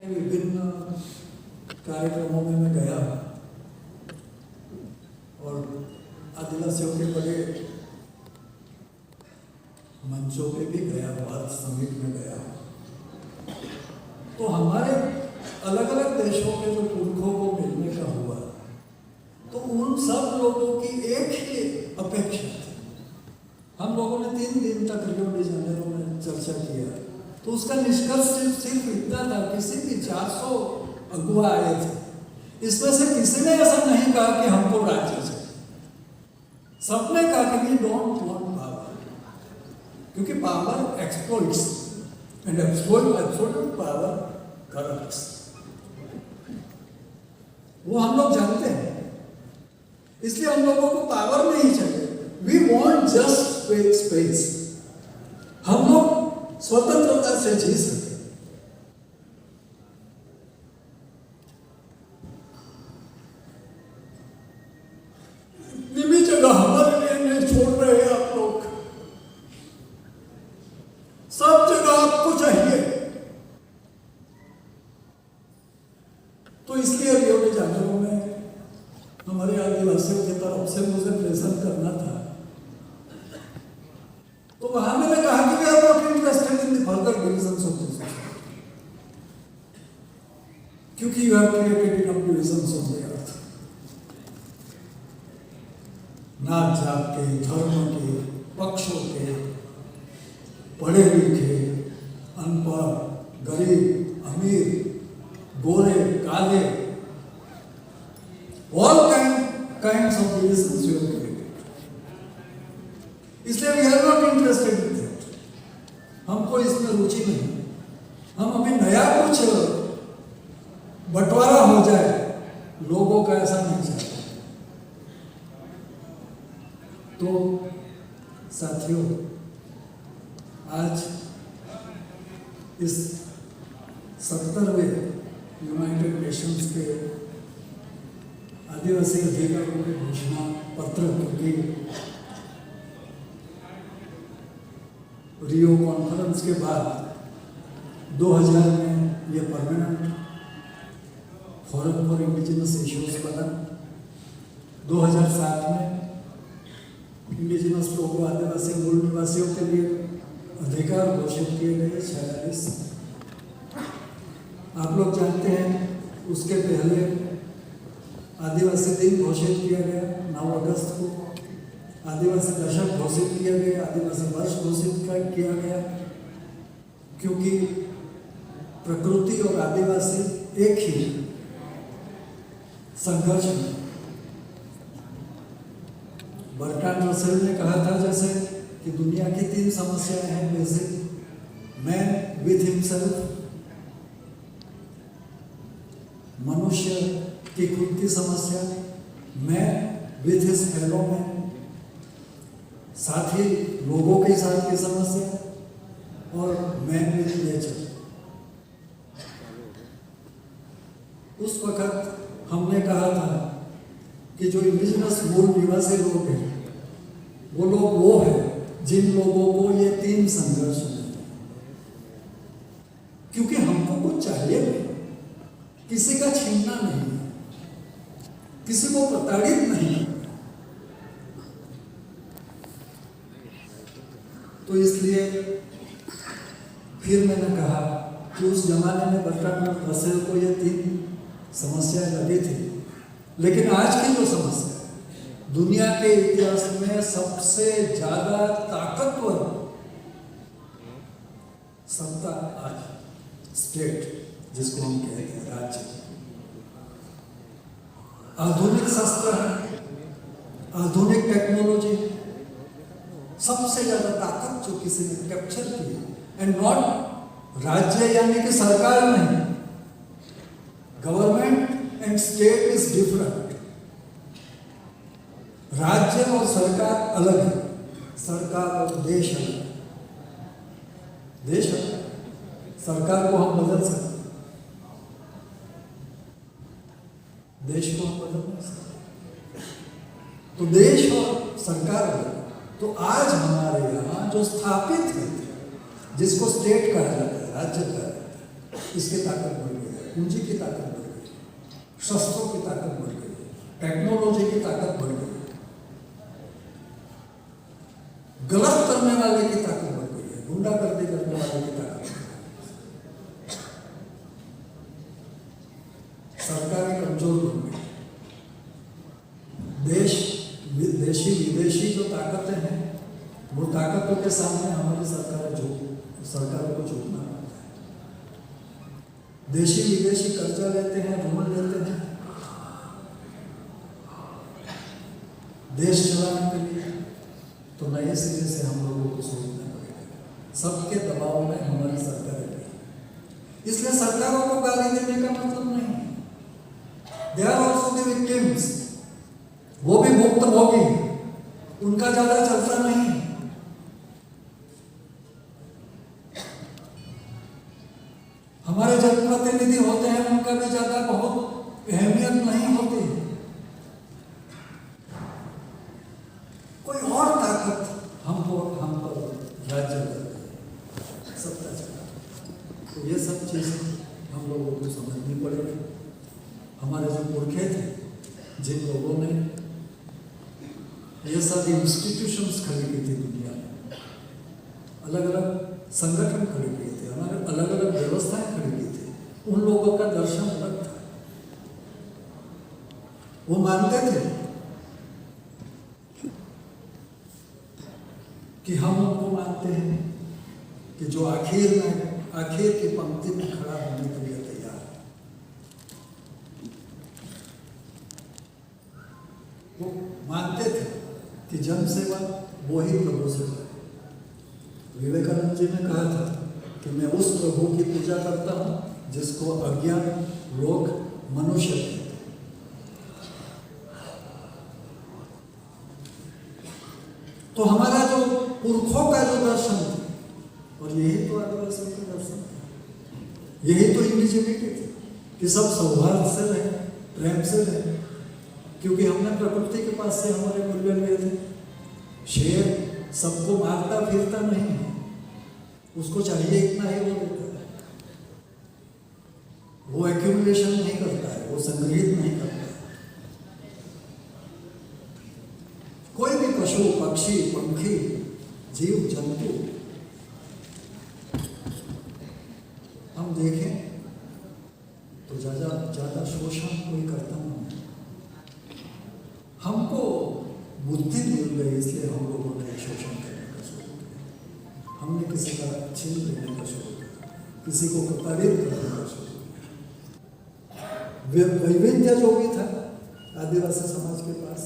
विभिन्न कार्यक्रमों में मैं गया और आदिवासियों के बड़े मंचों पे भी गया, भारत समिट में गया। तो हमारे अलग अलग देशों के जो पुरखों को मिलने का हुआ, तो उन सब लोगों की एक ही अपेक्षा थी। हम लोगों ने 3 दिन तक रियो डी जेनेरो में चर्चा किया, तो उसका निष्कर्ष सिर्फ इतना था, किसी भी 400 अगुआ आए थे, इसमें से किसी ने ऐसा नहीं कहा कि हमको राज्य चाहिए। सबने कहा कि वी डोंट वांट पावर, क्योंकि power exploits and absolute power corrupts. वो हम लोग जानते हैं, इसलिए हम लोगों को पावर नहीं चाहिए। We want just space. हम लोग स्वतंत्रता से जी सके। इतनी भी जगह हमारे लिए नहीं छोड़ रहे हैं आप लोग। सब जगह आपको चाहिए। तो इसलिए रियो डी जेनेरो में हमारे आदिवासियों की तरफ से मुझे प्रेजेंट करना था। तो वहां मैंने कहा कि we are not interested in the further divisions of this society, क्योंकि you have created enough divisions of the earth. नात जात के, धर्म के, पक्षों के, पढ़े लिखे, अनपढ़, गरीब, अमीर, गोरे, काले, all kinds of divisions you have created. इसलिए we are not interested in that. हमको इसमें रुचि नहीं। हम अभी नया कुछ बंटवारा हो जाए, लोगों का ऐसा नहीं चाहते। तो साथियों, आज इस 70वें यूनाइटेड नेशंस के आदिवासी अधिकारों के घोषणा पत्र, क्योंकि रियो कॉन्फ्रेंस के बाद 2000 में ये permanent forum for indigenous issues बना। 2007 में इंडिजिनस लोगों, आदिवासी मूल निवासियों के लिए अधिकार घोषित किए गए 46। आप लोग जानते हैं, उसके पहले आदिवासी दिन घोषित किया गया 9 अगस्त को। आदिवासी दशक घोषित किया गया, आदिवासी वर्ष घोषित किया गया, क्योंकि प्रकृति और आदिवासी एक ही संघर्ष में। बर्ट्रांड रसेल ने कहा था जैसे कि दुनिया की 3 समस्याएं हैं बेसिक: मैन विथ हिमसेल्फ, मनुष्य की खुद की समस्या, man with his fellow man, साथ ही लोगों के साथ की समस्या, और मैन विथ नेचर। उस वक्त हमने कहा था कि जो इंडिजिनस मूल निवासी लोग हैं, वो लोग वो हैं जिन लोगों को ये 3 संघर्ष मिलते हैं। क्योंकि हमको कुछ चाहिए नहीं, किसी का छीनना नहीं, किसी को प्रताड़ित नहीं। तो इसलिए फिर मैंने कहा कि उस जमाने में बर्ट्रांड रसेल को ये 3 समस्याएं लगी थी, लेकिन आज की जो समस्या है, दुनिया के इतिहास में सबसे ज्यादा ताकतवर सत्ता आज स्टेट, जिसको हम कहते हैं राज्य। आधुनिक शस्त्र, आधुनिक टेक्नोलॉजी, सबसे ज्यादा ताकत जो किसी ने कैप्चर की, एंड नॉट राज्य यानी कि सरकार नहीं, government and state is different. राज्य और सरकार अलग है, सरकार और देश अलग। देश अलग, सरकार को हम बदल सकते, देश को हम बदल नहीं सकते। तो देश और सरकार अलग। तो आज हमारे यहाँ जो स्थापित है, जिसको स्टेट कहा जाता है, राज्य कहा जाता है, इसकी ताकत बढ़ गई है। पूंजी की ताकत बढ़ गई, शस्त्रों की ताकत बढ़ गई, टेक्नोलॉजी की ताकत बढ़ गई, गलत करने वाले की ताकत बढ़ गई है, गुंडागर्दी करने वाले की ताकत बढ़ गई, सरकारें कमजोर हो गई, देशी विदेशी जो ताकतें हैं वो ताकतों के सामने हमारी सरकारों को झुकना पड़ता है। देशी विदेशी कर्जा लेते हैं, ऋण लेते हैं देश चलाने के लिए, तो नए सिरे से हम लोगों को सोचना पड़ेगा। सबके दबाव में हमारी सरकारें रही, इसलिए सरकारों को गाली देने का मतलब नहीं, they are also the victims, वो भी मुक्त भोगी, उनका ज्यादा चलता नहीं। हमारे जनप्रतिनिधि होते हैं, उनका भी ज्यादा बहुत अहमियत नहीं होती। कोई और ताकत हम पर राज्य करती है, सत्ता चला। तो ये सब चीजें हम लोगों को समझनी पड़ेगी। हमारे जो पुरखे थे, जिन लोगों ने ये सब इंस्टीट्यूशंस खड़ी की थी दुनिया में, अलग अलग संगठन खड़े किए थे, हमारे अलग अलग व्यवस्थाएं खड़ी की थी, उन लोगों का दर्शन अलग था। वो मानते थे कि हम उनको मानते हैं कि जो आखिर की पंक्ति में खड़ा होने के लिए तैयार है। वो मानते थे कि जन सेवा वो ही प्रभु सेवा है। विवेकानंद जी ने कहा था कि मैं उस प्रभु की पूजा करता हूं जिसको अज्ञान लोग मनुष्य कहते हैं। तो हमारा जो पुरखों का जो दर्शन था, और यही तो आदिवासियों का दर्शन था, यही तो इंडिजिनिटी थी कि सब सौहार्द से रहे, प्रेम से रहे, क्योंकि हमने प्रकृति के पास से हमारे मूल्य लिए थे। शेर सबको मारता फिरता नहीं है, उसको चाहिए इतना ही वो देता है, वो एक्यूमुलेशन नहीं करता है, वो संग्रहित नहीं करता है। कोई भी पशु पक्षी पंखी जीव जंतु हम देखें तो ज्यादा शोषण कोई करता नहीं। हमको बुद्धि मिल गई, इसलिए हम लोगों ने शोषण करने का शुरू किया, हमने किसी का छीन लेने का शुरू किया, किसी को प्रताड़ित करने का शुरू किया। वैविध्य जो भी था आदिवासी समाज के पास,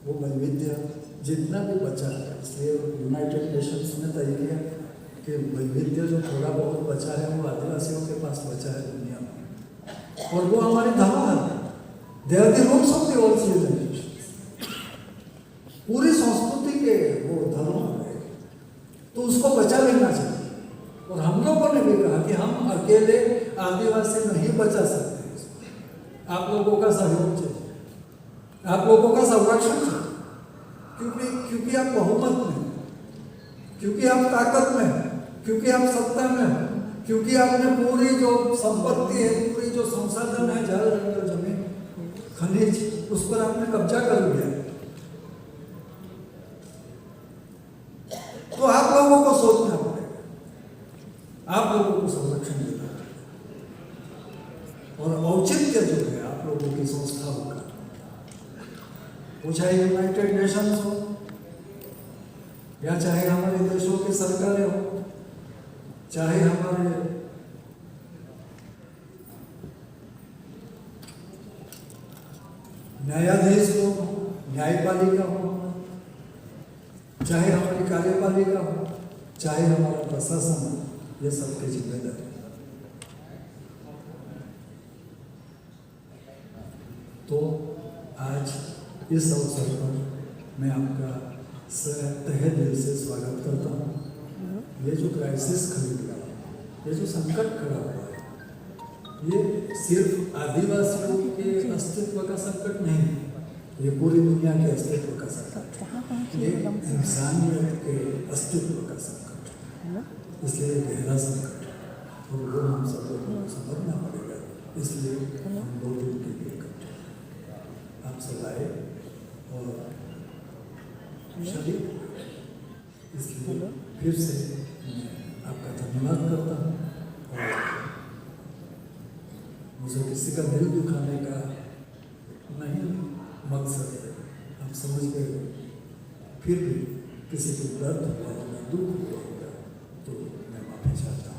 वो वैविध्य जितना भी बचा है, इसलिए यूनाइटेड नेशंस ने तय किया कि वैविध्य जो थोड़ा बहुत बचा है वो आदिवासियों के पास बचा है दुनिया में, और वो हमारी धरोहर है। They are the roots of the all civilization, पूरी संस्कृति के वो धरोहर है, तो उसको बचा लेना चाहिए। और हम लोगों ने भी कहा कि हम अकेले आदिवासी नहीं बचा सकते, आप लोगों का सहयोग चाहिए, आप लोगों का संरक्षण चाहिए, क्योंकि आप बहुमत में, क्योंकि आप ताकत में, क्योंकि आप सत्ता में, क्योंकि आपने पूरी जो संपत्ति है, पूरी जो संसाधन है, जल जंगल जमीन खनिज, उस पर आपने कब्जा कर लिया, तो आप लोगों को सोचना पड़ेगा, आप लोगों को संरक्षण देना पड़ेगा। और औचित्य जो है आप लोगों की संस्थाओं का, वो चाहे यूनाइटेड नेशंस हो या चाहे हमारे देशों की सरकारें हो, चाहे हमारे न्यायाधीश लोग हो, न्यायपालिका हो, चाहे हमारी कार्यपालिका हो, चाहे हमारा प्रशासन हो, ये सबकी जिम्मेदारी। तो आज इस अवसर पर मैं आपका तहे दिल से स्वागत करता हूँ। ये जो क्राइसिस खड़ी हुआ है, ये जो संकट खड़ा हुआ है, ये सिर्फ आदिवासियों के अस्तित्व का संकट नहीं है, ये पूरी दुनिया के अस्तित्व का संकट है, ये इंसानियत के अस्तित्व का संकट है, इसलिए गहरा संकट है, और वो हम सब लोगों को समझना पड़ेगा। इसलिए हम 2 दिन के लिए इकट्ठे आप सब आए और शरीर, इसलिए फिर से मैं आपका धन्यवाद करता हूँ। और मुझे किसी का दिल दुखाने का नहीं मकसद है, आप समझ गए। फिर भी किसी को दर्द हुआ होगा, दुख हुआ होगा, तो मैं माफी चाहता हूँ।